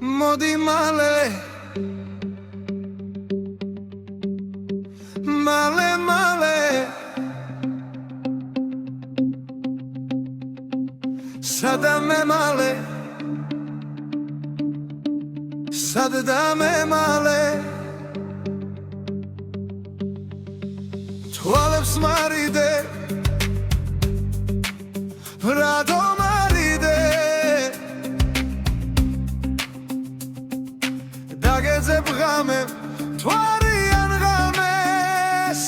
მოდი მალე მალე მალე სადამე მალე სადამე მალე თვალებს მარიდე რადო მარიდე დაგეძებ ღამე თვარიან ღამეს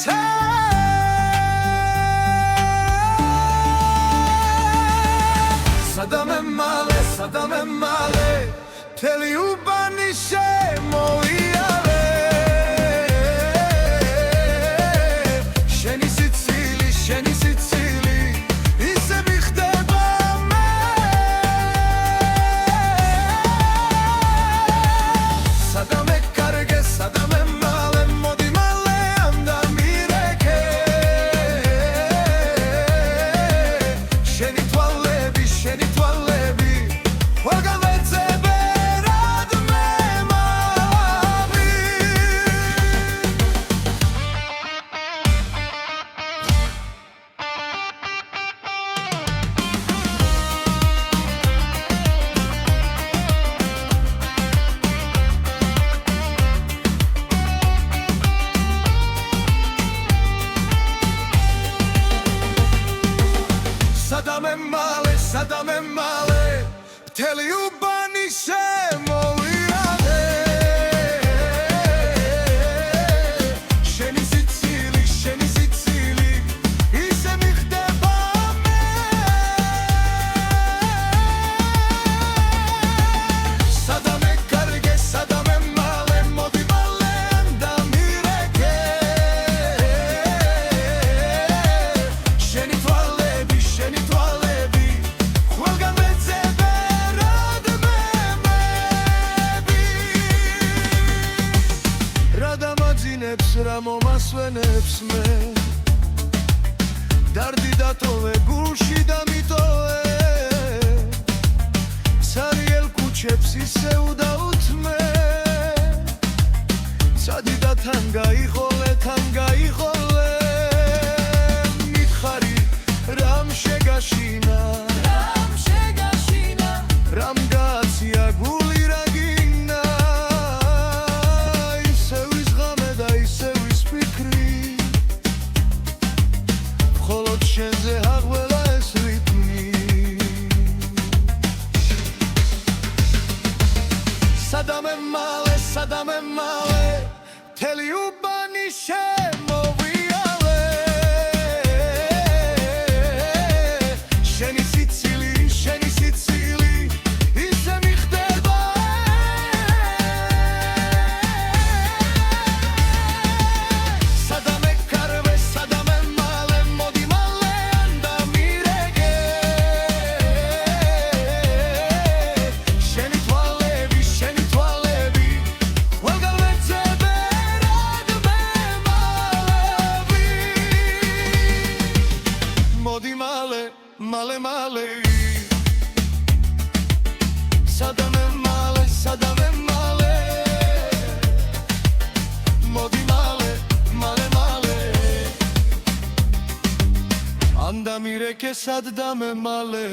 სადამე მალე მთელი უბანი შემოიარე შენი სიცილი ისე მიხდება მე სადამე კარგე სადამე მალე მოდი მალე ამდამირეკე შენი თვალები სადამე მალე მთელი უბანი შემოიარე შენი სიცილი ისე მიხდება მე სადამე კარგე სადამე მალე მოდი მალე ამდამირეკე შენი თვალები რა მომასვენებს მე დარდი დატოვე გულში დამიტოვე სარიელ კუჩებს ისე უდაუთმე სადი და თან გაიხოლე მითხარი რამ შეგაშინა რამ გააცია გული რა გინდა შენზე აღველა ეს რიტმი სადამე მალე მთელი უბანი შემოვიარე შენი სიცილი ისე მიხდება სადამე კარვე სადამე მალე მოდი მალე ამდამირეკე შენი თვალები ყველგან ვეცებე რადმე მალები მოდი მალე სადამე მალე მოდი მალე ამდამირეკე სადამე მალე